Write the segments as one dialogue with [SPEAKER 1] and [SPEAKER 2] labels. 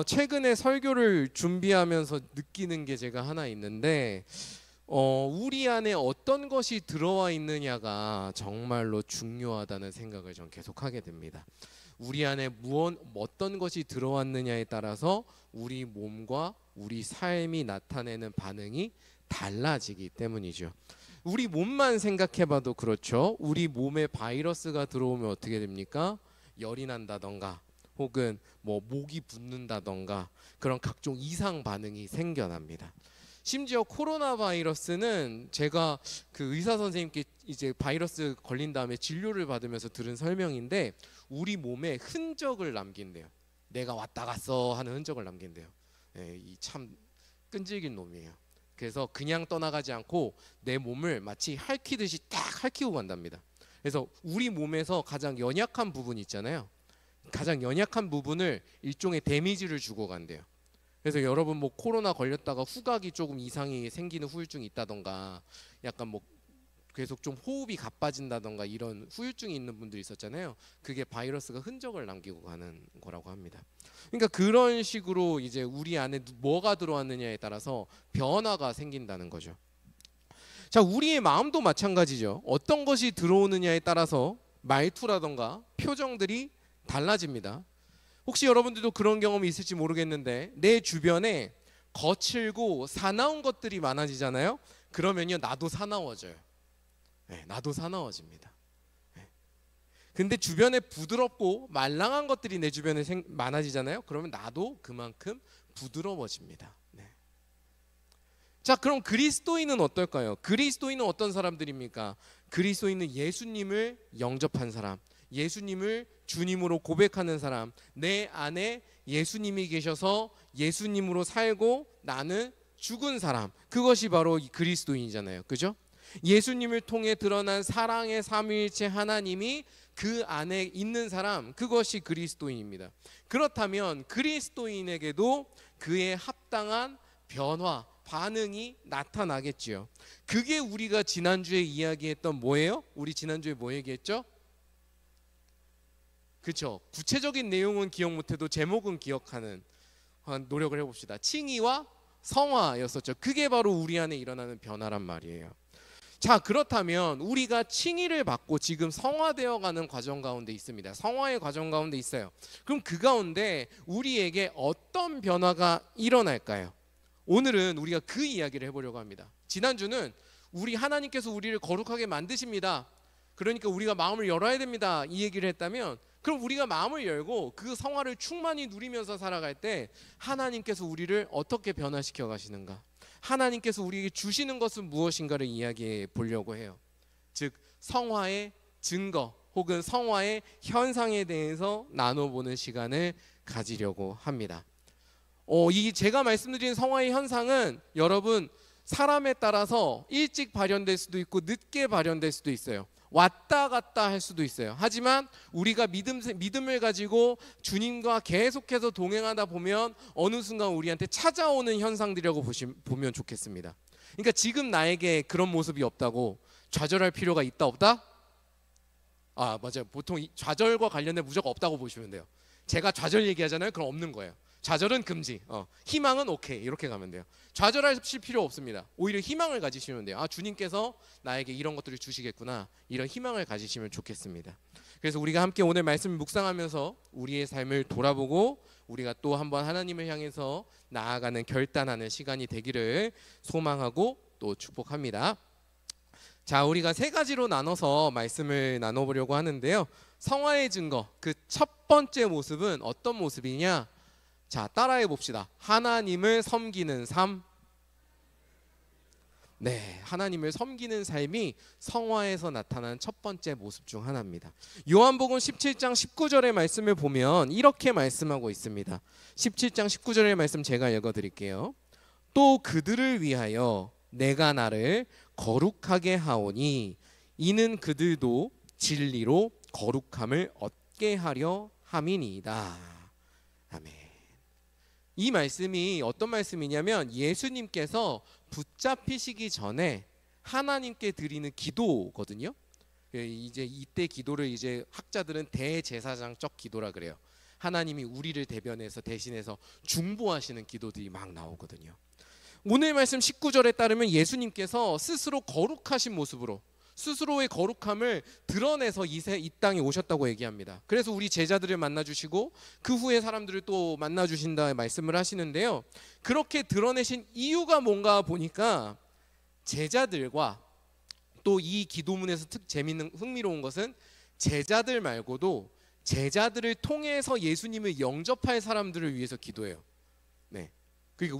[SPEAKER 1] 최근에 설교를 준비하면서 느끼는 게 제가 하나 있는데, 우리 안에 어떤 것이 들어와 있느냐가 정말로 중요하다는 생각을 전 계속 하게 됩니다. 우리 안에 어떤 것이 들어왔느냐에 따라서 우리 몸과 우리 삶이 나타내는 반응이 달라지기 때문이죠. 우리 몸만 생각해봐도 그렇죠. 우리 몸에 바이러스가 들어오면 어떻게 됩니까? 열이 난다던가 혹은 뭐 목이 붓는다던가 그런 각종 이상 반응이 생겨납니다. 심지어 코로나 바이러스는 제가 그 의사 선생님께 이제 바이러스 걸린 다음에 진료를 받으면서 들은 설명인데, 우리 몸에 흔적을 남긴대요. 내가 왔다 갔어 하는 흔적을 남긴대요. 이 참 끈질긴 놈이에요. 그래서 그냥 떠나가지 않고 내 몸을 마치 핥히듯이 딱 핥히고 간답니다. 그래서 우리 몸에서 가장 연약한 부분 있잖아요. 가장 연약한 부분을 일종의 데미지를 주고 간대요. 그래서 여러분 뭐 코로나 걸렸다가 후각이 조금 이상이 생기는 후유증이 있다던가, 약간 뭐 계속 좀 호흡이 가빠진다던가 이런 후유증이 있는 분들이 있었잖아요. 그게 바이러스가 흔적을 남기고 가는 거라고 합니다. 그러니까 그런 식으로 이제 우리 안에 뭐가 들어왔느냐에 따라서 변화가 생긴다는 거죠. 자, 우리의 마음도 마찬가지죠. 어떤 것이 들어오느냐에 따라서 말투라던가 표정들이 달라집니다. 혹시 여러분들도 그런 경험이 있을지 모르겠는데, 내 주변에 거칠고 사나운 것들이 많아지잖아요. 그러면요, 나도 사나워져요. 나도 사나워집니다. 근데 주변에 부드럽고 말랑한 것들이 내 주변에 많아지잖아요. 그러면 나도 그만큼 부드러워집니다. 자, 그럼 그리스도인은 어떨까요? 그리스도인은 어떤 사람들입니까? 그리스도인은 예수님을 영접한 사람, 예수님을 주님으로 고백하는 사람, 내 안에 예수님이 계셔서 예수님으로 살고 나는 죽은 사람, 그것이 바로 그리스도인이잖아요. 그죠? 예수님을 통해 드러난 사랑의 삼위일체 하나님이 그 안에 있는 사람, 그것이 그리스도인입니다. 그렇다면 그리스도인에게도 그에 합당한 변화, 반응이 나타나겠지요. 그게 우리가 지난주에 이야기했던 뭐예요? 우리 지난주에 뭐 얘기했죠? 그렇죠. 구체적인 내용은 기억 못해도 제목은 기억하는 노력을 해봅시다. 칭의와 성화였었죠. 그게 바로 우리 안에 일어나는 변화란 말이에요. 자, 그렇다면 우리가 칭의를 받고 지금 성화되어가는 과정 가운데 있습니다. 성화의 과정 가운데 있어요. 그럼 그 가운데 우리에게 어떤 변화가 일어날까요? 오늘은 우리가 그 이야기를 해보려고 합니다. 지난주는 우리 하나님께서 우리를 거룩하게 만드십니다. 그러니까 우리가 마음을 열어야 됩니다. 이 얘기를 했다면, 그럼 우리가 마음을 열고 그 성화를 충만히 누리면서 살아갈 때 하나님께서 우리를 어떻게 변화시켜 가시는가, 하나님께서 우리에게 주시는 것은 무엇인가를 이야기해 보려고 해요. 즉 성화의 증거 혹은 성화의 현상에 대해서 나눠보는 시간을 가지려고 합니다. 이 제가 말씀드린 성화의 현상은 여러분 사람에 따라서 일찍 발현될 수도 있고 늦게 발현될 수도 있어요. 왔다 갔다 할 수도 있어요. 하지만 우리가 믿음을 가지고 주님과 계속해서 동행하다 보면 어느 순간 우리한테 찾아오는 현상들이라고 보면 좋겠습니다. 그러니까 지금 나에게 그런 모습이 없다고 좌절할 필요가 있다 없다? 아, 맞아요. 보통 좌절과 관련된 무조건 없다고 보시면 돼요. 제가 좌절 얘기하잖아요. 그럼 없는 거예요. 좌절은 금지, 희망은 오케이, 이렇게 가면 돼요. 좌절하실 필요 없습니다. 오히려 희망을 가지시면 돼요. 아, 주님께서 나에게 이런 것들을 주시겠구나, 이런 희망을 가지시면 좋겠습니다. 그래서 우리가 함께 오늘 말씀을 묵상하면서 우리의 삶을 돌아보고 우리가 또 한번 하나님을 향해서 나아가는 결단하는 시간이 되기를 소망하고 또 축복합니다. 자, 우리가 세 가지로 나눠서 말씀을 나눠보려고 하는데요. 성화의 증거, 그 첫 번째 모습은 어떤 모습이냐? 자, 따라해 봅시다. 하나님을 섬기는 삶. 네, 하나님을 섬기는 삶이 성화에서 나타난 첫 번째 모습 중 하나입니다. 요한복음 17장 19절의 말씀을 보면 이렇게 말씀하고 있습니다. 17장 19절의 말씀 제가 읽어드릴게요. 또 그들을 위하여 내가 나를 거룩하게 하오니 이는 그들도 진리로 거룩함을 얻게 하려 함이니이다. 아멘. 이 말씀이 어떤 말씀이냐면 예수님께서 붙잡히시기 전에 하나님께 드리는 기도거든요. 이제 이때 기도를 이제 학자들은 대제사장적 기도라 그래요. 하나님이 우리를 대변해서 대신해서 중보하시는 기도들이 막 나오거든요. 오늘 말씀 19절에 따르면 예수님께서 스스로 거룩하신 모습으로 스스로의 거룩함을 드러내서 이 땅에 오셨다고 얘기합니다. 그래서 우리 제자들을 만나주시고 그 후에 사람들을 또 만나주신다 말씀을 하시는데요. 그렇게 드러내신 이유가 뭔가 보니까 제자들과 또 이 기도문에서 재밌는 흥미로운 것은 제자들 말고도 제자들을 통해서 예수님을 영접할 사람들을 위해서 기도해요. 네. 그러니까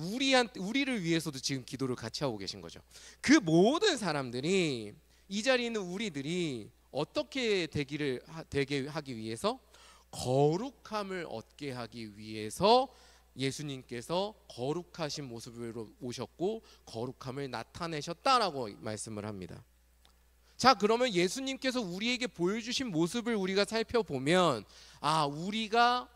[SPEAKER 1] 우리를 위해서도 지금 기도를 같이 하고 계신 거죠. 그 모든 사람들이 이 자리에 있는 우리들이 어떻게 되게 하기 위해서 거룩함을 얻게 하기 위해서 예수님께서 거룩하신 모습으로 오셨고 거룩함을 나타내셨다라고 말씀을 합니다. 자, 그러면 예수님께서 우리에게 보여주신 모습을 우리가 살펴보면 우리가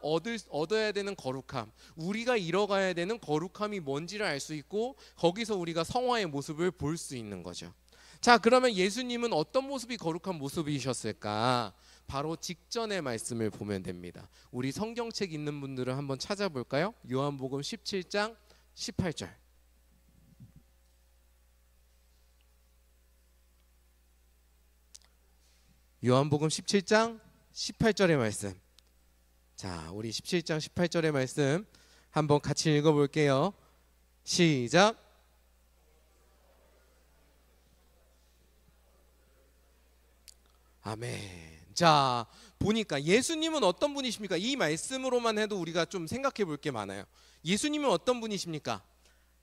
[SPEAKER 1] 얻어야 되는 거룩함, 우리가 이뤄가야 되는 거룩함이 뭔지를 알 수 있고 거기서 우리가 성화의 모습을 볼 수 있는 거죠. 자, 그러면 예수님은 어떤 모습이 거룩한 모습이셨을까? 바로 직전의 말씀을 보면 됩니다. 우리 성경책 있는 분들은 한번 찾아볼까요? 요한복음 17장 18절. 요한복음 17장 18절의 말씀. 자, 우리 17장 18절의 말씀 한번 같이 읽어볼게요. 시작. 아멘. 자, 보니까 예수님은 어떤 분이십니까? 이 말씀으로만 해도 우리가 좀 생각해 볼 게 많아요. 예수님은 어떤 분이십니까?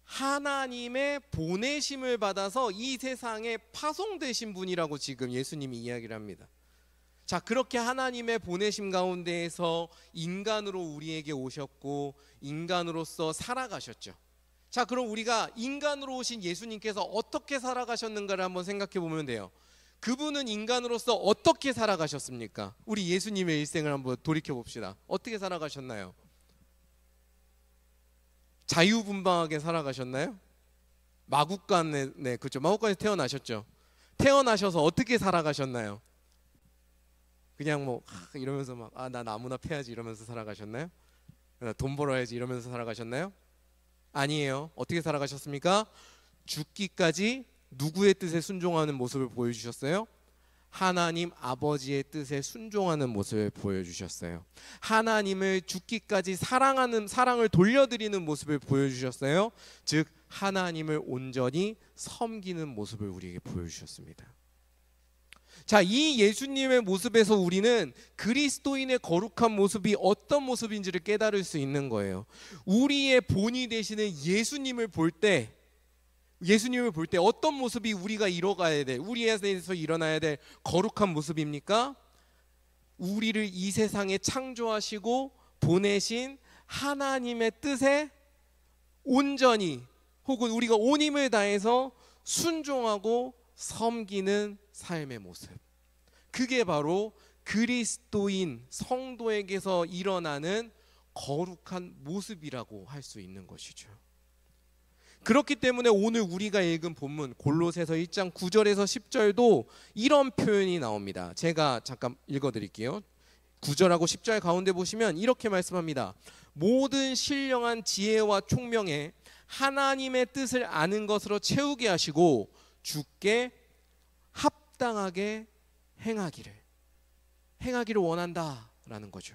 [SPEAKER 1] 하나님의 보내심을 받아서 이 세상에 파송되신 분이라고 지금 예수님이 이야기를 합니다. 자, 그렇게 하나님의 보내심 가운데에서 인간으로 우리에게 오셨고 인간으로서 살아가셨죠. 자, 그럼 우리가 인간으로 오신 예수님께서 어떻게 살아가셨는가를 한번 생각해 보면 돼요. 그분은 인간으로서 어떻게 살아가셨습니까? 우리 예수님의 일생을 한번 돌이켜 봅시다. 어떻게 살아가셨나요? 자유분방하게 살아가셨나요? 마국간에, 네, 그렇죠. 마국간에서 태어나셨죠. 태어나셔서 어떻게 살아가셨나요? 그냥 뭐 이러면서 막 나 아무나 패야지 이러면서 살아가셨나요? 돈 벌어야지 이러면서 살아가셨나요? 아니에요. 어떻게 살아가셨습니까? 죽기까지 누구의 뜻에 순종하는 모습을 보여주셨어요? 하나님 아버지의 뜻에 순종하는 모습을 보여주셨어요. 하나님을 죽기까지 사랑을 돌려드리는 모습을 보여주셨어요. 즉 하나님을 온전히 섬기는 모습을 우리에게 보여주셨습니다. 자, 이 예수님의 모습에서 우리는 그리스도인의 거룩한 모습이 어떤 모습인지를 깨달을 수 있는 거예요. 우리의 본이 되시는 예수님을 볼 때 어떤 모습이 우리가 이뤄가야 될, 우리에서 일어나야 될 거룩한 모습입니까? 우리를 이 세상에 창조하시고 보내신 하나님의 뜻에 온전히 혹은 우리가 온 힘을 다해서 순종하고 섬기는 삶의 모습. 그게 바로 그리스도인 성도에게서 일어나는 거룩한 모습이라고 할 수 있는 것이죠. 그렇기 때문에 오늘 우리가 읽은 본문 골로새서 1장 9절에서 10절도 이런 표현이 나옵니다. 제가 잠깐 읽어드릴게요. 9절하고 10절 가운데 보시면 이렇게 말씀합니다. 모든 신령한 지혜와 총명에 하나님의 뜻을 아는 것으로 채우게 하시고 주께 합당하게 행하기를 원한다라는 거죠.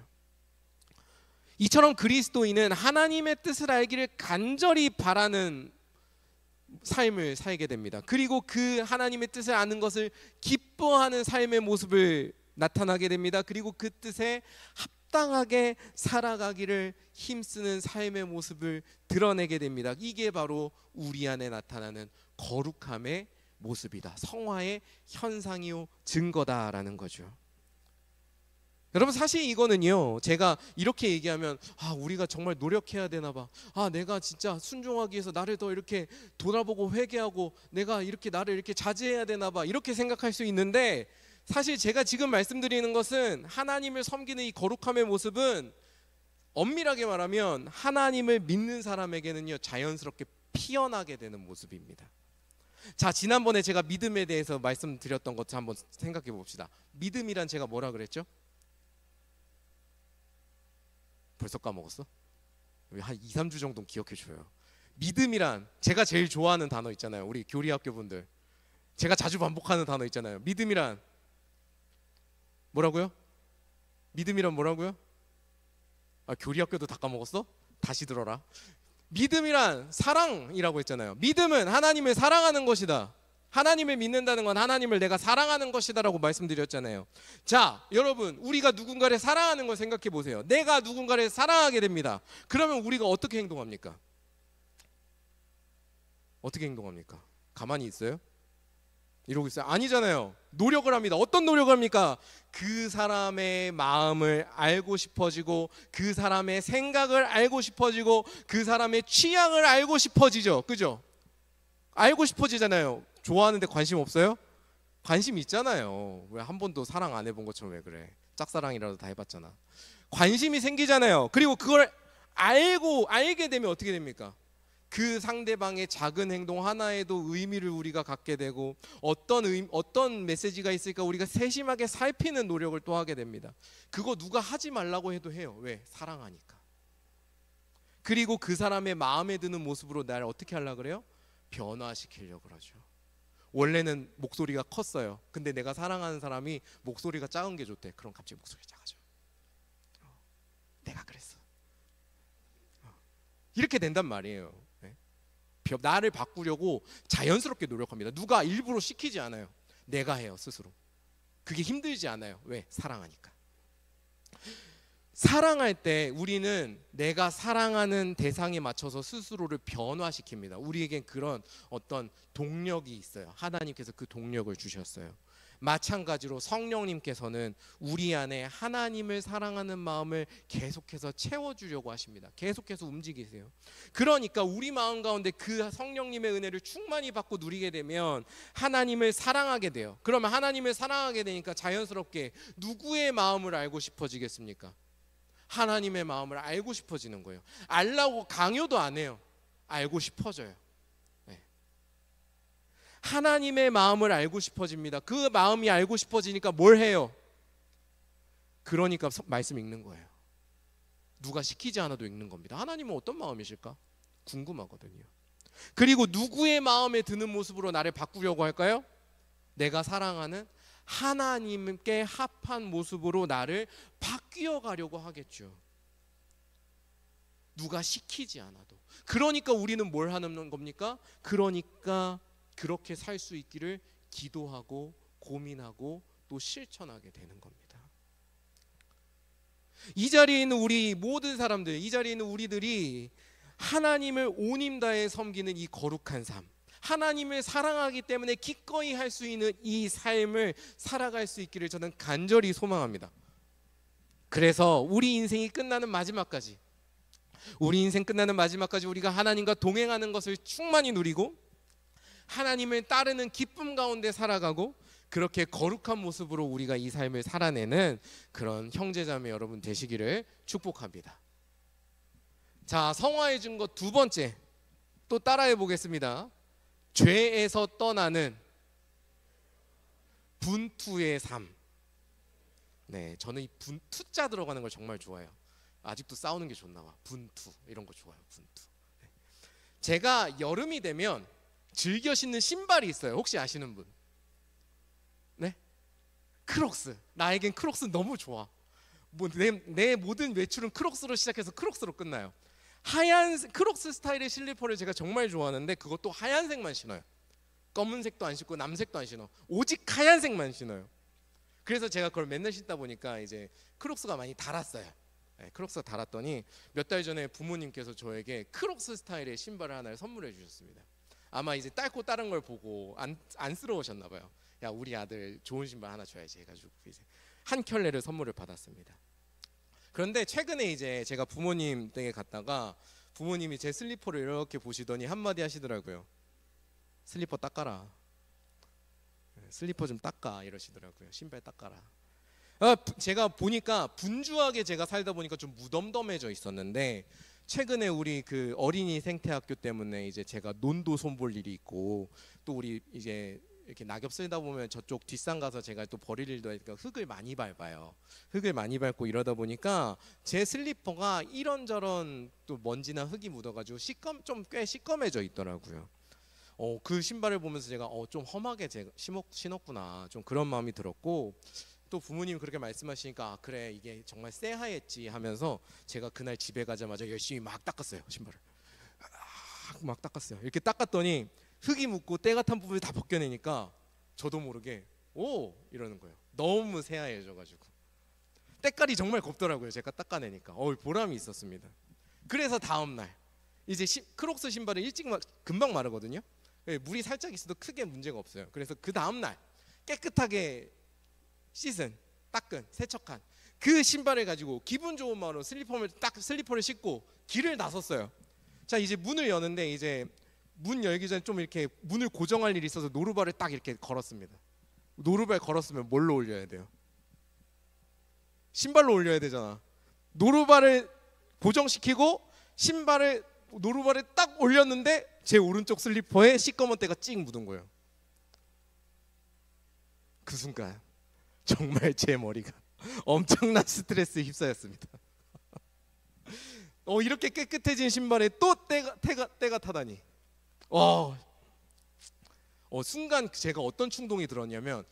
[SPEAKER 1] 이처럼 그리스도인은 하나님의 뜻을 알기를 간절히 바라는 삶을 살게 됩니다. 그리고 그 하나님의 뜻을 아는 것을 기뻐하는 삶의 모습을 나타나게 됩니다. 그리고 그 뜻에 합당하게 살아가기를 힘쓰는 삶의 모습을 드러내게 됩니다. 이게 바로 우리 안에 나타나는 거룩함의 모습이다. 성화의 현상이요 증거다라는 거죠. 여러분, 사실 이거는요, 제가 이렇게 얘기하면 우리가 정말 노력해야 되나 봐. 내가 진짜 순종하기 위해서 나를 더 이렇게 돌아보고 회개하고 내가 이렇게 나를 이렇게 자제해야 되나 봐, 이렇게 생각할 수 있는데, 사실 제가 지금 말씀드리는 것은 하나님을 섬기는 이 거룩함의 모습은 엄밀하게 말하면 하나님을 믿는 사람에게는요 자연스럽게 피어나게 되는 모습입니다. 자, 지난번에 제가 믿음에 대해서 말씀드렸던 것도 한번 생각해 봅시다. 믿음이란 제가 뭐라 그랬죠? 벌써 까먹었어? 한 2, 3주 정도 기억해 줘요. 믿음이란 제가 제일 좋아하는 단어 있잖아요. 우리 교리학교 분들 제가 자주 반복하는 단어 있잖아요. 믿음이란 뭐라고요? 믿음이란 뭐라고요? 아, 교리학교도 다 까먹었어? 다시 들어라. 믿음이란 사랑이라고 했잖아요. 믿음은 하나님을 사랑하는 것이다. 하나님을 믿는다는 건 하나님을 내가 사랑하는 것이다라고 말씀드렸잖아요. 자, 여러분, 우리가 누군가를 사랑하는 걸 생각해 보세요. 내가 누군가를 사랑하게 됩니다. 그러면 우리가 어떻게 행동합니까? 어떻게 행동합니까? 가만히 있어요? 이러고 있어요? 아니잖아요. 노력을 합니다. 어떤 노력을 합니까? 그 사람의 마음을 알고 싶어지고, 그 사람의 생각을 알고 싶어지고, 그 사람의 취향을 알고 싶어지죠. 그죠? 알고 싶어지잖아요. 좋아하는데 관심 없어요? 관심 있잖아요. 왜 한 번도 사랑 안 해본 것처럼 왜 그래? 짝사랑이라도 다 해봤잖아. 관심이 생기잖아요. 그리고 그걸 알게 되면 어떻게 됩니까? 그 상대방의 작은 행동 하나에도 의미를 우리가 갖게 되고, 어떤 메시지가 있을까 우리가 세심하게 살피는 노력을 또 하게 됩니다. 그거 누가 하지 말라고 해도 해요. 왜? 사랑하니까. 그리고 그 사람의 마음에 드는 모습으로 나를 어떻게 하려고 그래요? 변화시키려고 하죠. 원래는 목소리가 컸어요. 근데 내가 사랑하는 사람이 목소리가 작은 게 좋대. 그럼 갑자기 목소리가 작아져. 내가 그랬어. 이렇게 된단 말이에요. 나를 바꾸려고 자연스럽게 노력합니다. 누가 일부러 시키지 않아요. 내가 해요, 스스로. 그게 힘들지 않아요. 왜? 사랑하니까. 사랑할 때 우리는 내가 사랑하는 대상에 맞춰서 스스로를 변화시킵니다. 우리에겐 그런 어떤 동력이 있어요. 하나님께서 그 동력을 주셨어요. 마찬가지로 성령님께서는 우리 안에 하나님을 사랑하는 마음을 계속해서 채워주려고 하십니다. 계속해서 움직이세요. 그러니까 우리 마음 가운데 그 성령님의 은혜를 충만히 받고 누리게 되면 하나님을 사랑하게 돼요. 그러면 하나님을 사랑하게 되니까 자연스럽게 누구의 마음을 알고 싶어지겠습니까? 하나님의 마음을 알고 싶어지는 거예요. 알라고 강요도 안 해요. 알고 싶어져요. 하나님의 마음을 알고 싶어집니다. 그 마음이 알고 싶어지니까 뭘 해요? 그러니까 말씀 읽는 거예요. 누가 시키지 않아도 읽는 겁니다. 하나님은 어떤 마음이실까? 궁금하거든요. 그리고 누구의 마음에 드는 모습으로 나를 바꾸려고 할까요? 내가 사랑하는 하나님께 합한 모습으로 나를 바뀌어 가려고 하겠죠. 누가 시키지 않아도. 그러니까 우리는 뭘 하는 겁니까? 그러니까 그렇게 살 수 있기를 기도하고 고민하고 또 실천하게 되는 겁니다. 이 자리에 있는 우리 모든 사람들, 이 자리에 있는 우리들이 하나님을 온 힘 다해 섬기는 이 거룩한 삶, 하나님을 사랑하기 때문에 기꺼이 할 수 있는 이 삶을 살아갈 수 있기를 저는 간절히 소망합니다. 그래서 우리 인생이 끝나는 마지막까지, 우리 인생 끝나는 마지막까지 우리가 하나님과 동행하는 것을 충만히 누리고 하나님을 따르는 기쁨 가운데 살아가고, 그렇게 거룩한 모습으로 우리가 이 삶을 살아내는 그런 형제자매 여러분 되시기를 축복합니다. 자, 성화해 준 것 두 번째 또 따라해 보겠습니다. 죄에서 떠나는 분투의 삶. 네, 저는 이 분투자 들어가는 걸 정말 좋아해요. 아직도 싸우는 게 좋나 봐. 분투 이런 거 좋아요. 분투. 네. 제가 여름이 되면 즐겨 신는 신발이 있어요. 혹시 아시는 분? 네? 크록스. 나에겐 크록스 너무 좋아. 내 모든 외출은 크록스로 시작해서 크록스로 끝나요. 하얀 크록스 스타일의 슬리퍼를 제가 정말 좋아하는데 그것도 하얀색만 신어요. 검은색도 안 신고 남색도 안 신어. 오직 하얀색만 신어요. 그래서 제가 그걸 맨날 신다 보니까 이제 크록스가 많이 닳았어요. 네, 크록스가 닳았더니 몇 달 전에 부모님께서 저에게 크록스 스타일의 신발을 하나를 선물해 주셨습니다. 아마 이제 딸고 다른 걸 보고 안쓰러우셨나 봐요. 야, 우리 아들 좋은 신발 하나 줘야지 해가지고 이제 한 켤레를 선물을 받았습니다. 그런데 최근에 이제 제가 부모님 댁에 갔다가 부모님이 제 슬리퍼를 이렇게 보시더니 한마디 하시더라고요. 슬리퍼 닦아라. 슬리퍼 좀 닦아 이러시더라고요. 신발 닦아라. 제가 보니까 분주하게 제가 살다 보니까 좀 무덤덤해져 있었는데 최근에 우리 그 어린이 생태학교 때문에 이제 제가 논도 손볼 일이 있고 또 우리 이제 이렇게 낙엽 쓸다 보면 저쪽 뒷산 가서 제가 또 버릴 일도 하니까 흙을 많이 밟아요. 흙을 많이 밟고 이러다 보니까 제 슬리퍼가 이런저런 또 먼지나 흙이 묻어가지고 좀 꽤 시꺼매져 있더라고요. 그 신발을 보면서 제가 좀 험하게 제가 신었구나, 좀 그런 마음이 들었고, 또 부모님이 그렇게 말씀하시니까 그래 이게 정말 쎄하였지 하면서 제가 그날 집에 가자마자 열심히 막 닦았어요. 신발을 막 닦았어요. 이렇게 닦았더니 흙이 묻고 때가 탄 부분을 다 벗겨내니까 저도 모르게 오 이러는 거예요. 너무 새하얘져가지고 때깔이 정말 곱더라고요. 제가 닦아내니까 보람이 있었습니다. 그래서 다음날 이제 크록스 신발은 금방 마르거든요. 물이 살짝 있어도 크게 문제가 없어요. 그래서 그 다음날 깨끗하게 씻은, 닦은, 세척한 그 신발을 가지고 기분 좋은 마음으로 슬리퍼를 신고 길을 나섰어요. 자, 이제 문을 여는데 이제 문 열기 전에 좀 이렇게 문을 고정할 일이 있어서 노루발을 딱 이렇게 걸었습니다. 노루발 걸었으면 뭘로 올려야 돼요? 신발로 올려야 되잖아. 노루발을 고정시키고 노루발을 딱 올렸는데 제 오른쪽 슬리퍼에 시꺼먼 때가 찍 묻은 거예요. 그 순간 정말 제 머리가 엄청난 스트레스에 휩싸였습니다. 이렇게 깨끗해진 신발에 또 때가 타다니. 순간 제가 어떤 충동이 들었냐면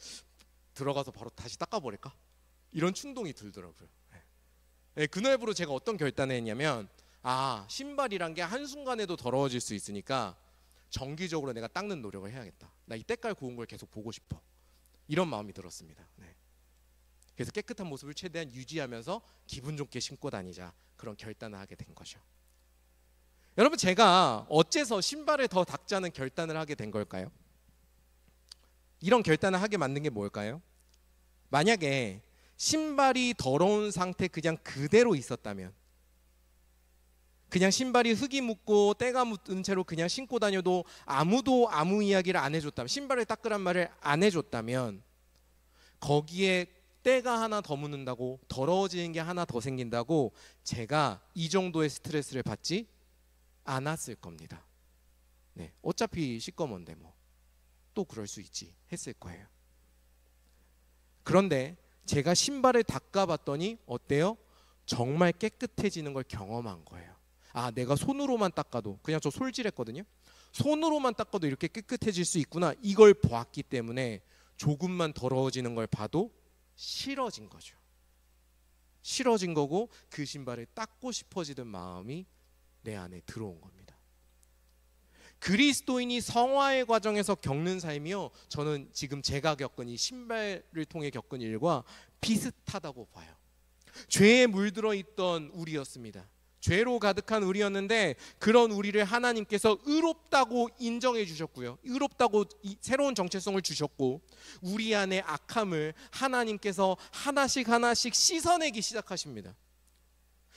[SPEAKER 1] 들어가서 바로 다시 닦아버릴까? 이런 충동이 들더라고요. 그날부로 제가 어떤 결단을 했냐면 신발이란 게 한순간에도 더러워질 수 있으니까 정기적으로 내가 닦는 노력을 해야겠다. 나 이 때깔 고운 걸 계속 보고 싶어. 이런 마음이 들었습니다. 그래서 깨끗한 모습을 최대한 유지하면서 기분 좋게 신고 다니자, 그런 결단을 하게 된 거죠. 여러분, 제가 어째서 신발을 더 닦자는 결단을 하게 된 걸까요? 이런 결단을 하게 만든 게 뭘까요? 만약에 신발이 더러운 상태 그냥 그대로 있었다면, 그냥 신발이 흙이 묻고 때가 묻은 채로 그냥 신고 다녀도 아무도 아무 이야기를 안 해줬다면, 신발을 닦으란 말을 안 해줬다면 거기에 때가 하나 더 묻는다고, 더러워지는 게 하나 더 생긴다고 제가 이 정도의 스트레스를 받지 않았을 겁니다. 어차피 시꺼먼데 뭐 또 그럴 수 있지 했을 거예요. 그런데 제가 신발을 닦아봤더니 어때요? 정말 깨끗해지는 걸 경험한 거예요. 내가 손으로만 닦아도, 그냥 저 솔질했거든요. 손으로만 닦아도 이렇게 깨끗해질 수 있구나, 이걸 보았기 때문에 조금만 더러워지는 걸 봐도 싫어진 거죠. 싫어진 거고 그 신발을 닦고 싶어지던 마음이 내 안에 들어온 겁니다. 그리스도인이 성화의 과정에서 겪는 삶이요, 저는 지금 제가 겪은 이 신발을 통해 겪은 일과 비슷하다고 봐요. 죄에 물들어 있던 우리였습니다. 죄로 가득한 우리였는데 그런 우리를 하나님께서 의롭다고 인정해 주셨고요, 의롭다고 새로운 정체성을 주셨고, 우리 안에 악함을 하나님께서 하나씩 씻어내기 시작하십니다.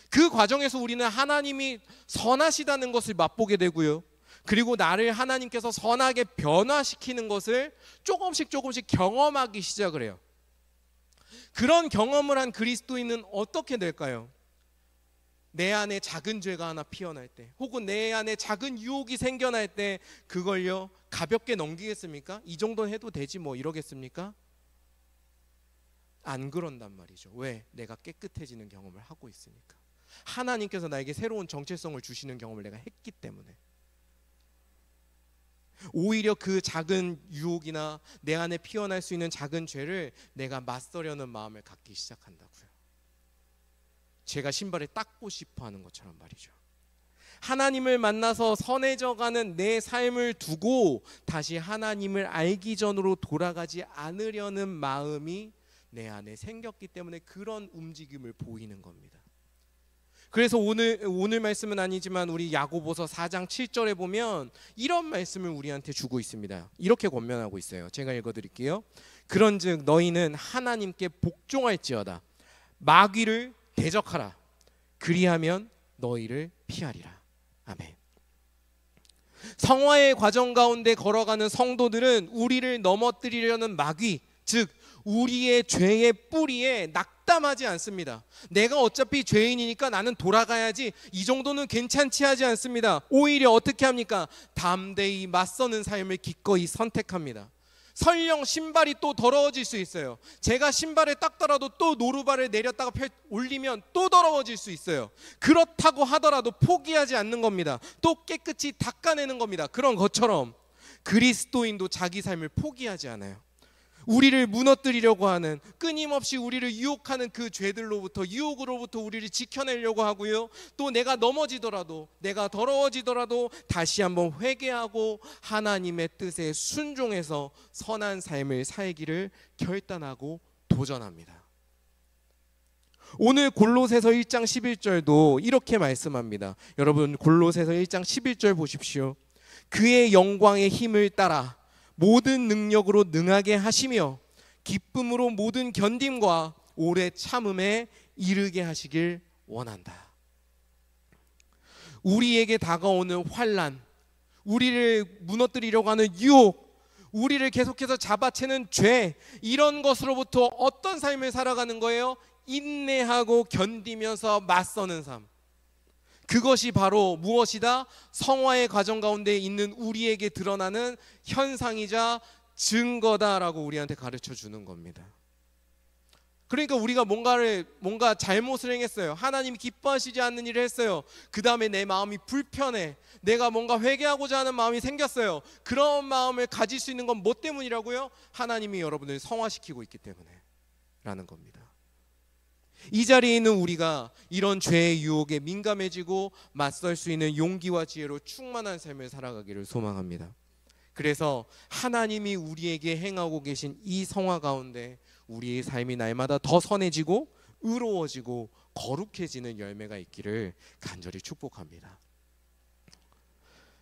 [SPEAKER 1] 그 과정에서 우리는 하나님이 선하시다는 것을 맛보게 되고요, 그리고 나를 하나님께서 선하게 변화시키는 것을 조금씩 경험하기 시작을 해요. 그런 경험을 한 그리스도인은 어떻게 될까요? 내 안에 작은 죄가 하나 피어날 때, 혹은 내 안에 작은 유혹이 생겨날 때 그걸요 가볍게 넘기겠습니까? 이 정도는 해도 되지 뭐 이러겠습니까? 안 그런단 말이죠. 왜? 내가 깨끗해지는 경험을 하고 있으니까. 하나님께서 나에게 새로운 정체성을 주시는 경험을 내가 했기 때문에. 오히려 그 작은 유혹이나 내 안에 피어날 수 있는 작은 죄를 내가 맞서려는 마음을 갖기 시작한다고요. 제가 신발을 닦고 싶어 하는 것처럼 말이죠. 하나님을 만나서 선해져가는 내 삶을 두고 다시 하나님을 알기 전으로 돌아가지 않으려는 마음이 내 안에 생겼기 때문에 그런 움직임을 보이는 겁니다. 그래서 오늘 말씀은 아니지만 우리 야고보서 4장 7절에 보면 이런 말씀을 우리한테 주고 있습니다. 이렇게 권면하고 있어요. 제가 읽어드릴게요. 그런즉 너희는 하나님께 복종할지어다. 마귀를 대적하라. 그리하면 너희를 피하리라. 아멘. 성화의 과정 가운데 걸어가는 성도들은 우리를 넘어뜨리려는 마귀, 즉 우리의 죄의 뿌리에 낙담하지 않습니다. 내가 어차피 죄인이니까 나는 돌아가야지, 이 정도는 괜찮지 하지 않습니다. 오히려 어떻게 합니까? 담대히 맞서는 삶을 기꺼이 선택합니다. 설령 신발이 또 더러워질 수 있어요. 제가 신발을 닦더라도 또 노루발을 내렸다가 올리면 또 더러워질 수 있어요. 그렇다고 하더라도 포기하지 않는 겁니다. 또 깨끗이 닦아내는 겁니다. 그런 것처럼 그리스도인도 자기 삶을 포기하지 않아요. 우리를 무너뜨리려고 하는, 끊임없이 우리를 유혹하는 그 죄들로부터, 유혹으로부터 우리를 지켜내려고 하고요, 또 내가 넘어지더라도, 내가 더러워지더라도 다시 한번 회개하고 하나님의 뜻에 순종해서 선한 삶을 살기를 결단하고 도전합니다. 오늘 골로새서 1장 11절도 이렇게 말씀합니다. 여러분, 골로새서 1장 11절 보십시오. 그의 영광의 힘을 따라 모든 능력으로 능하게 하시며 기쁨으로 모든 견딤과 오래 참음에 이르게 하시길 원한다. 우리에게 다가오는 환난, 우리를 무너뜨리려고 하는 유혹, 우리를 계속해서 잡아채는 죄, 이런 것으로부터 어떤 삶을 살아가는 거예요? 인내하고 견디면서 맞서는 삶. 그것이 바로 무엇이다? 성화의 과정 가운데 있는 우리에게 드러나는 현상이자 증거다라고 우리한테 가르쳐 주는 겁니다. 그러니까 우리가 뭔가 잘못을 행했어요. 하나님이 기뻐하시지 않는 일을 했어요. 그 다음에 내 마음이 불편해. 내가 뭔가 회개하고자 하는 마음이 생겼어요. 그런 마음을 가질 수 있는 건 뭐 때문이라고요? 하나님이 여러분을 성화시키고 있기 때문에 라는 겁니다. 이 자리에 있는 우리가 이런 죄의 유혹에 민감해지고 맞설 수 있는 용기와 지혜로 충만한 삶을 살아가기를 소망합니다. 그래서 하나님이 우리에게 행하고 계신 이 성화 가운데 우리의 삶이 날마다 더 선해지고 의로워지고 거룩해지는 열매가 있기를 간절히 축복합니다.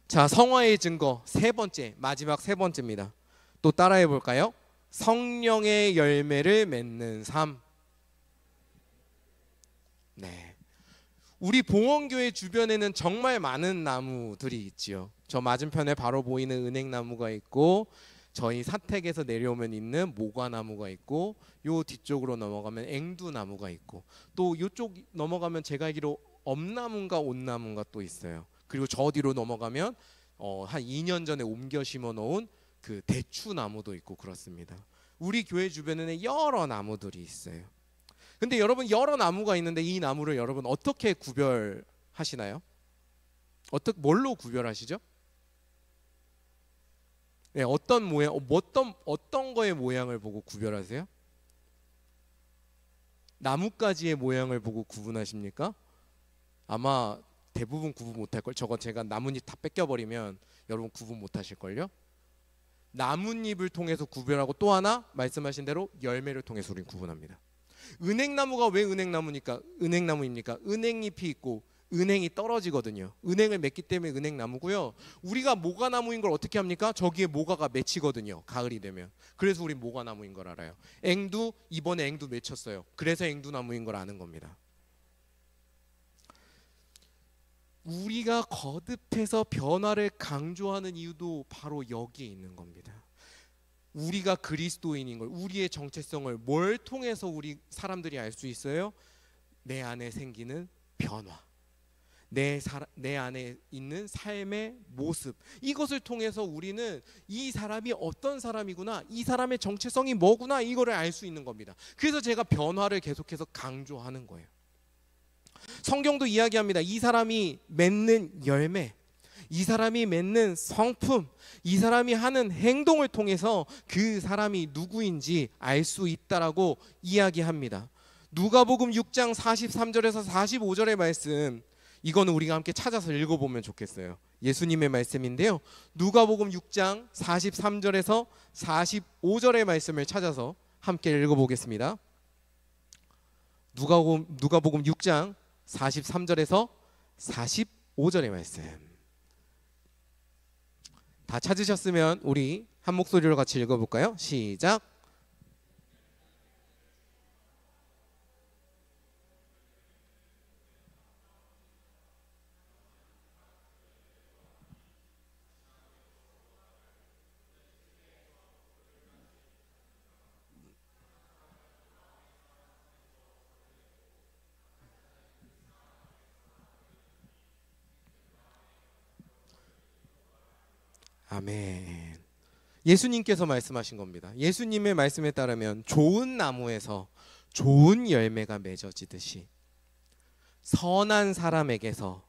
[SPEAKER 1] 자, 성화의 증거 세 번째, 마지막 세 번째입니다. 또 따라해 볼까요? 성령의 열매를 맺는 삶. 네, 우리 봉헌교회 주변에는 정말 많은 나무들이 있지요. 저 맞은편에 바로 보이는 은행나무가 있고, 저희 사택에서 내려오면 있는 모과나무가 있고, 요 뒤쪽으로 넘어가면 앵두나무가 있고, 또 요쪽 넘어가면 제가 알기로 엄나무인가 온나무인가 또 있어요. 그리고 저 뒤로 넘어가면 한 2년 전에 옮겨 심어 놓은 그 대추나무도 있고 그렇습니다. 우리 교회 주변에는 여러 나무들이 있어요. 근데 여러분, 여러 나무가 있는데 이 나무를 여러분 어떻게 구별하시나요? 뭘로 구별하시죠? 네, 어떤 모양, 어떤 거의 모양을 보고 구별하세요? 나뭇가지의 모양을 보고 구분하십니까? 아마 대부분 구분 못할 걸. 저거 제가 나뭇잎 다 뺏겨버리면 여러분 구분 못하실 걸요. 나뭇잎을 통해서 구별하고, 또 하나 말씀하신 대로 열매를 통해서 우리는 구분합니다. 은행나무가 왜 은행나무입니까? 은행잎이 있고 은행이 떨어지거든요. 은행을 맺기 때문에 은행나무고요. 우리가 모과나무인 걸 어떻게 합니까? 저기에 모과가 맺히거든요. 가을이 되면. 그래서 우리 모과나무인 걸 알아요. 앵두, 이번에 앵두 맺혔어요. 그래서 앵두나무인 걸 아는 겁니다. 우리가 거듭해서 변화를 강조하는 이유도 바로 여기에 있는 겁니다. 우리가 그리스도인인 걸, 우리의 정체성을 뭘 통해서 우리 사람들이 알 수 있어요? 내 안에 생기는 변화, 내 안에 있는 삶의 모습, 이것을 통해서 우리는 이 사람이 어떤 사람이구나, 이 사람의 정체성이 뭐구나, 이거를 알 수 있는 겁니다. 그래서 제가 변화를 계속해서 강조하는 거예요. 성경도 이야기합니다. 이 사람이 맺는 열매, 이 사람이 맺는 성품, 이 사람이 하는 행동을 통해서 그 사람이 누구인지 알 수 있다라고 이야기합니다. 누가복음 6장 43절에서 45절의 말씀, 이거는 우리가 함께 찾아서 읽어보면 좋겠어요. 예수님의 말씀인데요. 누가복음 6장 43절에서 45절의 말씀을 찾아서 함께 읽어보겠습니다. 누가복음 6장 43절에서 45절의 말씀. 다 찾으셨으면 우리 한 목소리로 같이 읽어볼까요? 시작. 아멘. 예수님께서 말씀하신 겁니다. 예수님의 말씀에 따르면 좋은 나무에서 좋은 열매가 맺어지듯이 선한 사람에게서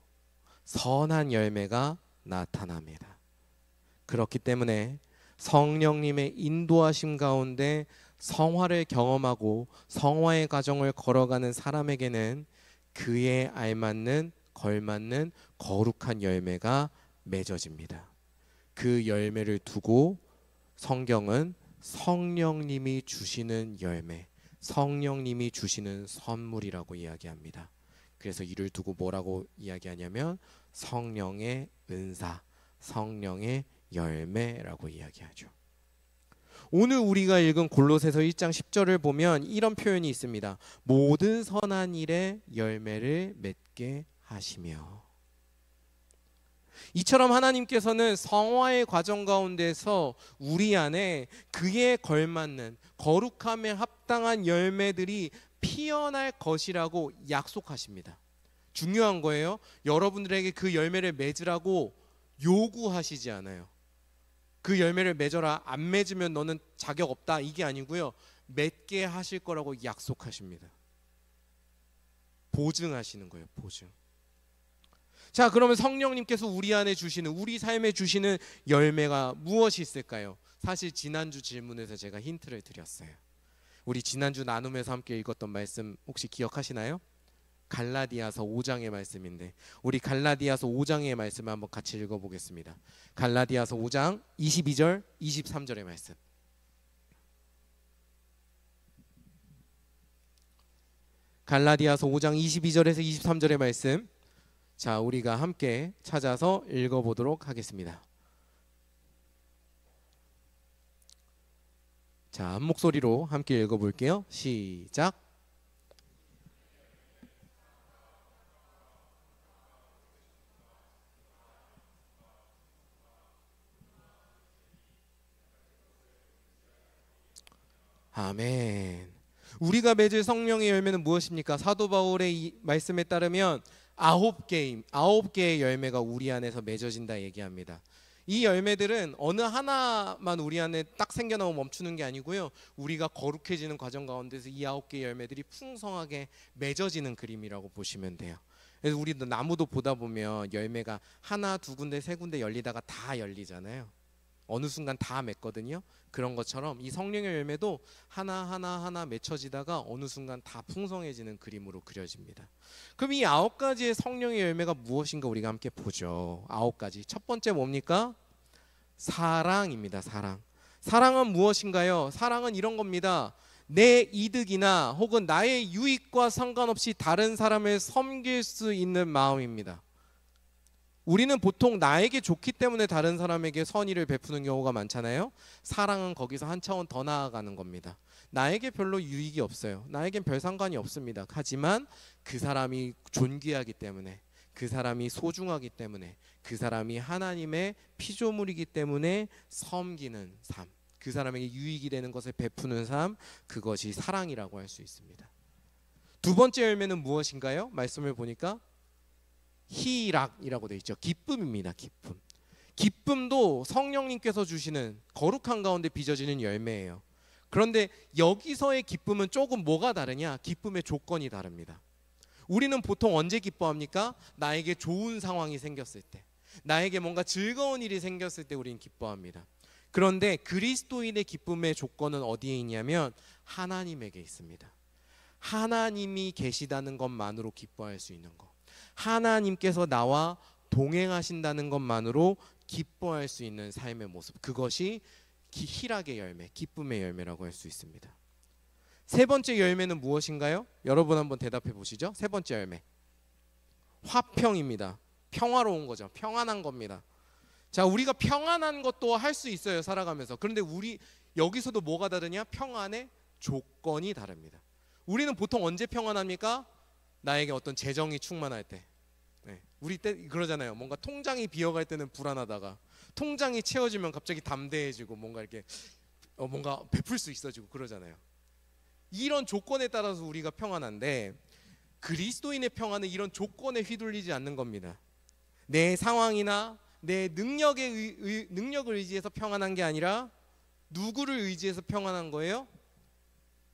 [SPEAKER 1] 선한 열매가 나타납니다. 그렇기 때문에 성령님의 인도하심 가운데 성화를 경험하고 성화의 과정을 걸어가는 사람에게는 그에 알맞는 걸맞는 거룩한 열매가 맺어집니다. 그 열매를 두고 성경은 성령님이 주시는 열매, 성령님이 주시는 선물이라고 이야기합니다. 그래서 이를 두고 뭐라고 이야기하냐면 성령의 은사, 성령의 열매라고 이야기하죠. 오늘 우리가 읽은 골로새서 1장 10절을 보면 이런 표현이 있습니다. 모든 선한 일에 열매를 맺게 하시며. 이처럼 하나님께서는 성화의 과정 가운데서 우리 안에 그에 걸맞는 거룩함에 합당한 열매들이 피어날 것이라고 약속하십니다. 중요한 거예요. 여러분들에게 그 열매를 맺으라고 요구하시지 않아요. 그 열매를 맺어라, 안 맺으면 너는 자격 없다, 이게 아니고요. 맺게 하실 거라고 약속하십니다. 보증하시는 거예요. 보증. 자, 그러면 성령님께서 우리 안에 주시는, 우리 삶에 주시는 열매가 무엇이 있을까요? 사실 지난주 질문에서 제가 힌트를 드렸어요. 우리 지난주 나눔에서 함께 읽었던 말씀 혹시 기억하시나요? 갈라디아서 5장의 말씀인데, 우리 갈라디아서 5장의 말씀을 한번 같이 읽어보겠습니다. 갈라디아서 5장 22절 23절의 말씀. 갈라디아서 5장 22절에서 23절의 말씀, 자, 우리가 함께 찾아서 읽어보도록 하겠습니다. 자, 한 목소리로 함께 읽어볼게요. 시작. 아멘. 우리가 맺을 성령의 열매는 무엇입니까? 사도 바울의 이 말씀에 따르면 9개의 열매가 우리 안에서 맺어진다 얘기합니다. 이 열매들은 어느 하나만 우리 안에 딱 생겨나고 멈추는 게 아니고요. 우리가 거룩해지는 과정 가운데서 이 9개의 열매들이 풍성하게 맺어지는 그림이라고 보시면 돼요. 그래서 우리도 나무도 보다 보면 열매가 하나, 두 군데, 세 군데 열리다가 다 열리잖아요. 어느 순간 다 맺거든요. 그런 것처럼 이 성령의 열매도 하나 맺혀지다가 어느 순간 다 풍성해지는 그림으로 그려집니다. 그럼 이 9가지의 성령의 열매가 무엇인가 우리가 함께 보죠. 9가지. 첫 번째 뭡니까? 사랑입니다. 사랑. 사랑은 무엇인가요? 사랑은 이런 겁니다. 내 이득이나 혹은 나의 유익과 상관없이 다른 사람을 섬길 수 있는 마음입니다. 우리는 보통 나에게 좋기 때문에 다른 사람에게 선의를 베푸는 경우가 많잖아요. 사랑은 거기서 한 차원 더 나아가는 겁니다. 나에게 별로 유익이 없어요. 나에겐 별 상관이 없습니다. 하지만 그 사람이 존귀하기 때문에, 그 사람이 소중하기 때문에, 그 사람이 하나님의 피조물이기 때문에 섬기는 삶, 그 사람에게 유익이 되는 것을 베푸는 삶, 그것이 사랑이라고 할 수 있습니다. 두 번째 열매는 무엇인가요? 말씀을 보니까 희락이라고 되어 있죠. 기쁨입니다. 기쁨. 기쁨도 성령님께서 주시는 거룩한 가운데 빚어지는 열매예요. 그런데 여기서의 기쁨은 조금 뭐가 다르냐? 기쁨의 조건이 다릅니다. 우리는 보통 언제 기뻐합니까? 나에게 좋은 상황이 생겼을 때, 나에게 뭔가 즐거운 일이 생겼을 때 우리는 기뻐합니다. 그런데 그리스도인의 기쁨의 조건은 어디에 있냐면 하나님에게 있습니다. 하나님이 계시다는 것만으로 기뻐할 수 있는 것, 하나님께서 나와 동행하신다는 것만으로 기뻐할 수 있는 삶의 모습, 그것이 희락의 열매, 기쁨의 열매라고 할 수 있습니다. 세 번째 열매는 무엇인가요? 여러분 한번 대답해 보시죠. 세 번째 열매, 화평입니다. 평화로운 거죠. 평안한 겁니다. 자, 우리가 평안한 것도 할 수 있어요, 살아가면서. 그런데 우리 여기서도 뭐가 다르냐? 평안의 조건이 다릅니다. 우리는 보통 언제 평안합니까? 나에게 어떤 재정이 충만할 때. 네. 우리 때 그러잖아요. 뭔가 통장이 비어갈 때는 불안하다가 통장이 채워지면 갑자기 담대해지고 뭔가 이렇게 뭔가 베풀 수 있어지고 그러잖아요. 이런 조건에 따라서 우리가 평안한데, 그리스도인의 평안은 이런 조건에 휘둘리지 않는 겁니다. 내 상황이나 내 능력을 의지해서 평안한 게 아니라 누구를 의지해서 평안한 거예요?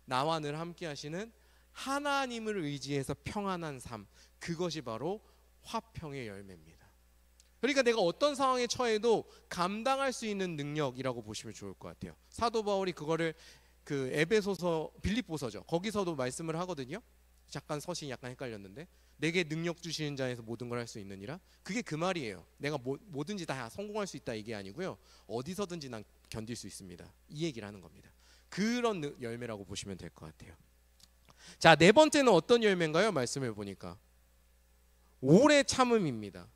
[SPEAKER 1] 나와 늘 함께 하시는 하나님을 의지해서 평안한 삶, 그것이 바로 화평의 열매입니다. 그러니까 내가 어떤 상황에 처해도 감당할 수 있는 능력이라고 보시면 좋을 것 같아요. 사도 바울이 그거를 그 에베소서, 빌립보서죠, 거기서도 말씀을 하거든요. 잠깐 서신이 약간 헷갈렸는데, 내게 능력 주시는 자에서 모든 걸 할 수 있느니라. 그게 그 말이에요. 내가 뭐든지 다 성공할 수 있다 이게 아니고요, 어디서든지 난 견딜 수 있습니다, 이 얘기를 하는 겁니다. 그런 열매라고 보시면 될 것 같아요. 자, 네 번째는 어떤 열매인가요? 말씀을 보니까 오래 참음입니다.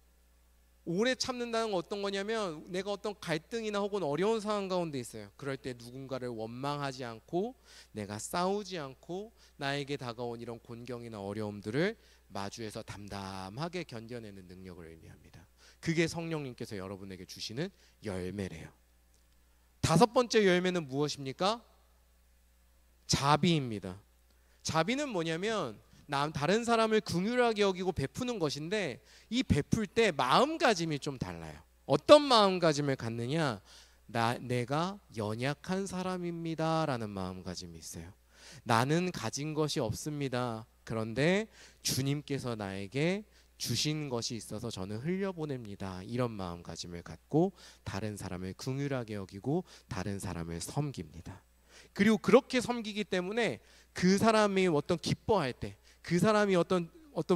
[SPEAKER 1] 오래 참는다는 건 어떤 거냐면, 내가 어떤 갈등이나 혹은 어려운 상황 가운데 있어요. 그럴 때 누군가를 원망하지 않고, 내가 싸우지 않고, 나에게 다가온 이런 곤경이나 어려움들을 마주해서 담담하게 견뎌내는 능력을 의미합니다. 그게 성령님께서 여러분에게 주시는 열매래요. 다섯 번째 열매는 무엇입니까? 자비입니다. 자비는 뭐냐면 다른 사람을 긍휼하게 여기고 베푸는 것인데, 이 베풀 때 마음가짐이 좀 달라요. 어떤 마음가짐을 갖느냐? 내가 연약한 사람입니다 라는 마음가짐이 있어요. 나는 가진 것이 없습니다. 그런데 주님께서 나에게 주신 것이 있어서 저는 흘려보냅니다. 이런 마음가짐을 갖고 다른 사람을 긍휼하게 여기고 다른 사람을 섬깁니다. 그리고 그렇게 섬기기 때문에 그 사람이 어떤 기뻐할 때, 그 사람이 어떤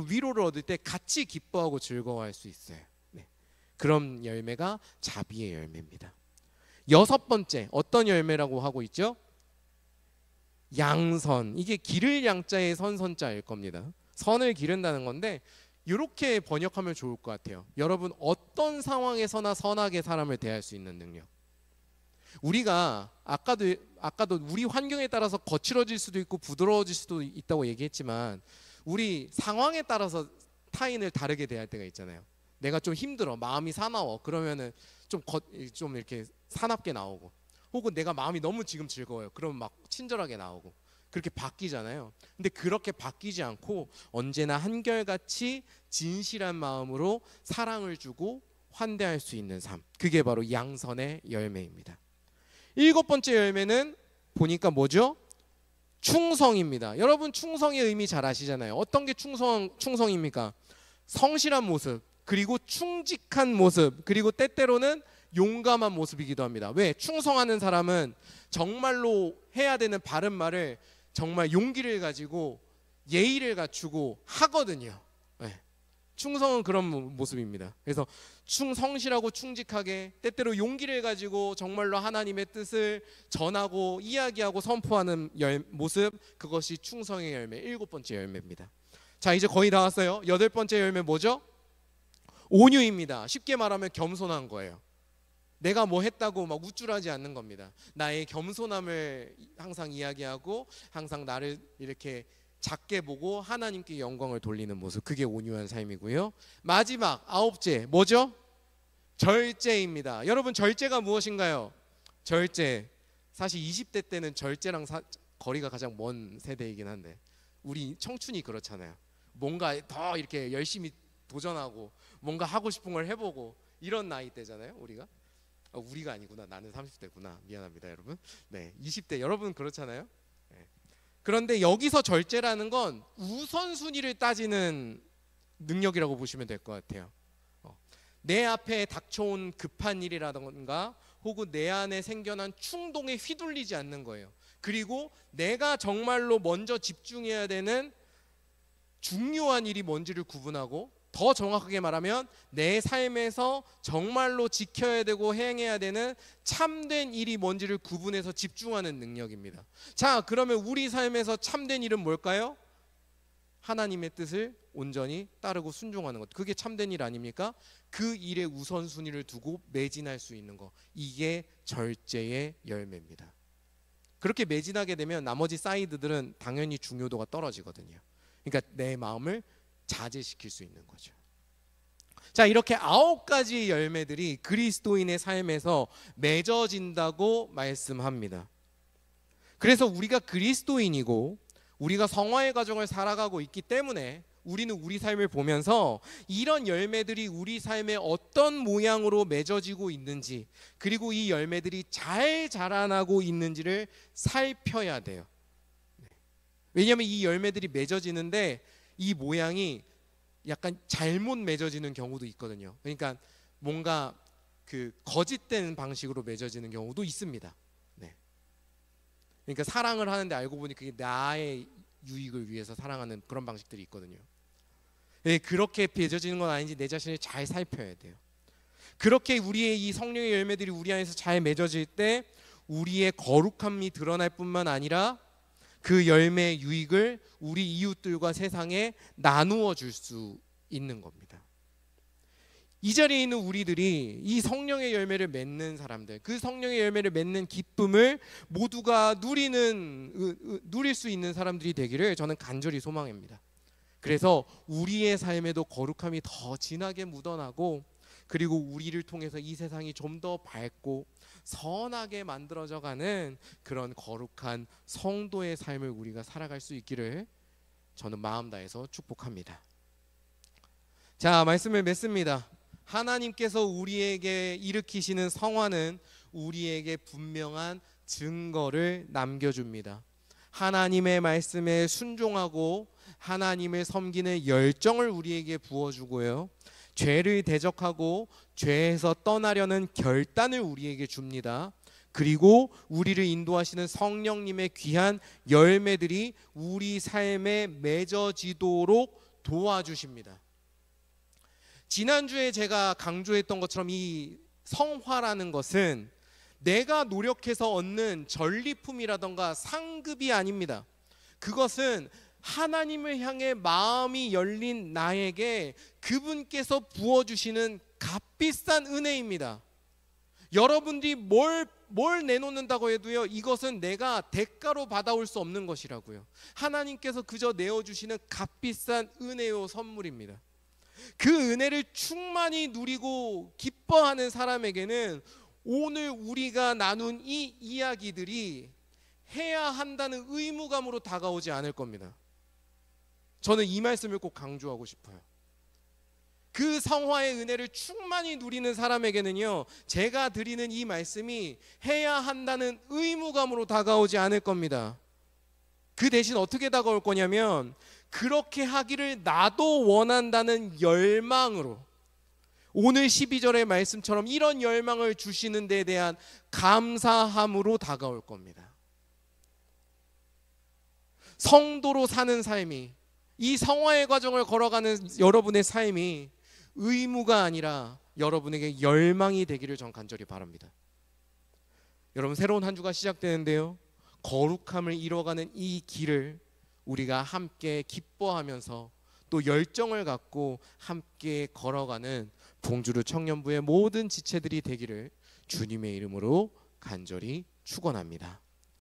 [SPEAKER 1] 위로를 얻을 때 같이 기뻐하고 즐거워할 수 있어요. 네. 그런 열매가 자비의 열매입니다. 여섯 번째, 어떤 열매라고 하고 있죠? 양선. 이게 기를 양자의 선선자일 겁니다. 선을 기른다는 건데, 이렇게 번역하면 좋을 것 같아요. 여러분, 어떤 상황에서나 선하게 사람을 대할 수 있는 능력. 우리가 아까도 우리 환경에 따라서 거칠어질 수도 있고 부드러워질 수도 있다고 얘기했지만, 우리 상황에 따라서 타인을 다르게 대할 때가 있잖아요. 내가 좀 힘들어, 마음이 사나워, 그러면은 좀 이렇게 사납게 나오고, 혹은 내가 마음이 너무 지금 즐거워요, 그러면 막 친절하게 나오고, 그렇게 바뀌잖아요. 근데 그렇게 바뀌지 않고 언제나 한결같이 진실한 마음으로 사랑을 주고 환대할 수 있는 삶, 그게 바로 양선의 열매입니다. 일곱 번째 열매는 보니까 뭐죠? 충성입니다. 여러분, 충성의 의미 잘 아시잖아요. 어떤 게 충성입니까? 성실한 모습, 그리고 충직한 모습, 그리고 때때로는 용감한 모습이기도 합니다. 왜? 충성하는 사람은 정말로 해야 되는 바른 말을 정말 용기를 가지고 예의를 갖추고 하거든요. 네. 충성은 그런 모습입니다. 그래서 성실하고 충직하게, 때때로 용기를 가지고 정말로 하나님의 뜻을 전하고 이야기하고 선포하는 모습, 그것이 충성의 열매, 일곱 번째 열매입니다. 자, 이제 거의 다 왔어요. 여덟 번째 열매 뭐죠? 온유입니다. 쉽게 말하면 겸손한 거예요. 내가 뭐 했다고 막 우쭐하지 않는 겁니다. 나의 겸손함을 항상 이야기하고, 항상 나를 이렇게 작게 보고 하나님께 영광을 돌리는 모습, 그게 온유한 삶이고요. 마지막 아홉째 뭐죠? 절제입니다. 여러분, 절제가 무엇인가요? 절제, 사실 20대 때는 절제랑 거리가 가장 먼 세대이긴 한데, 우리 청춘이 그렇잖아요. 뭔가 더 이렇게 열심히 도전하고 뭔가 하고 싶은 걸 해보고 이런 나이 때잖아요. 우리가 아니구나, 나는 30대구나, 미안합니다 여러분. 네, 20대 여러분 그렇잖아요. 네. 그런데 여기서 절제라는 건 우선순위를 따지는 능력이라고 보시면 될 것 같아요. 내 앞에 닥쳐온 급한 일이라던가 혹은 내 안에 생겨난 충동에 휘둘리지 않는 거예요. 그리고 내가 정말로 먼저 집중해야 되는 중요한 일이 뭔지를 구분하고, 더 정확하게 말하면 내 삶에서 정말로 지켜야 되고 행해야 되는 참된 일이 뭔지를 구분해서 집중하는 능력입니다. 자, 그러면 우리 삶에서 참된 일은 뭘까요? 하나님의 뜻을 온전히 따르고 순종하는 것, 그게 참된 일 아닙니까? 그 일의 우선순위를 두고 매진할 수 있는 것, 이게 절제의 열매입니다. 그렇게 매진하게 되면 나머지 사이드들은 당연히 중요도가 떨어지거든요. 그러니까 내 마음을 자제시킬 수 있는 거죠. 자, 이렇게 9가지 열매들이 그리스도인의 삶에서 맺어진다고 말씀합니다. 그래서 우리가 그리스도인이고 우리가 성화의 과정을 살아가고 있기 때문에 우리는 우리 삶을 보면서 이런 열매들이 우리 삶에 어떤 모양으로 맺어지고 있는지, 그리고 이 열매들이 잘 자라나고 있는지를 살펴야 돼요. 왜냐하면 이 열매들이 맺어지는데 이 모양이 약간 잘못 맺어지는 경우도 있거든요. 그러니까 뭔가 그 거짓된 방식으로 맺어지는 경우도 있습니다. 네. 그러니까 사랑을 하는데 알고 보니 그게 나의 유익을 위해서 사랑하는 그런 방식들이 있거든요. 네, 그렇게 맺어지는 건 아닌지 내 자신을 잘 살펴야 돼요. 그렇게 우리의 이 성령의 열매들이 우리 안에서 잘 맺어질 때 우리의 거룩함이 드러날 뿐만 아니라 그 열매의 유익을 우리 이웃들과 세상에 나누어 줄 수 있는 겁니다. 이 자리에 있는 우리들이 이 성령의 열매를 맺는 사람들, 그 성령의 열매를 맺는 기쁨을 모두가 누릴 수 있는 사람들이 되기를 저는 간절히 소망합니다. 그래서 우리의 삶에도 거룩함이 더 진하게 묻어나고, 그리고 우리를 통해서 이 세상이 좀 더 밝고 선하게 만들어져 가는 그런 거룩한 성도의 삶을 우리가 살아갈 수 있기를 저는 마음 다해서 축복합니다. 자, 말씀을 맺습니다. 하나님께서 우리에게 일으키시는 성화는 우리에게 분명한 증거를 남겨줍니다. 하나님의 말씀에 순종하고 하나님을 섬기는 열정을 우리에게 부어주고요, 죄를 대적하고 죄에서 떠나려는 결단을 우리에게 줍니다. 그리고 우리를 인도하시는 성령님의 귀한 열매들이 우리 삶에 맺어지도록 도와주십니다. 지난주에 제가 강조했던 것처럼 이 성화라는 것은 내가 노력해서 얻는 전리품이라던가 상급이 아닙니다. 그것은 하나님을 향해 마음이 열린 나에게 그분께서 부어주시는 값비싼 은혜입니다. 여러분들이 뭘 내놓는다고 해도요, 이것은 내가 대가로 받아올 수 없는 것이라고요. 하나님께서 그저 내어주시는 값비싼 은혜요 선물입니다. 그 은혜를 충만히 누리고 기뻐하는 사람에게는 오늘 우리가 나눈 이 이야기들이 해야 한다는 의무감으로 다가오지 않을 겁니다. 저는 이 말씀을 꼭 강조하고 싶어요. 그 성화의 은혜를 충만히 누리는 사람에게는요, 제가 드리는 이 말씀이 해야 한다는 의무감으로 다가오지 않을 겁니다. 그 대신 어떻게 다가올 거냐면, 그렇게 하기를 나도 원한다는 열망으로, 오늘 12절의 말씀처럼 이런 열망을 주시는 데 대한 감사함으로 다가올 겁니다. 성도로 사는 삶이, 이 성화의 과정을 걸어가는 여러분의 삶이 의무가 아니라 여러분에게 열망이 되기를 전 간절히 바랍니다. 여러분, 새로운 한 주가 시작되는데요, 거룩함을 이뤄가는 이 길을 우리가 함께 기뻐하면서 또 열정을 갖고 함께 걸어가는 봉주르 청년부의 모든 지체들이 되기를 주님의 이름으로 간절히 축원합니다.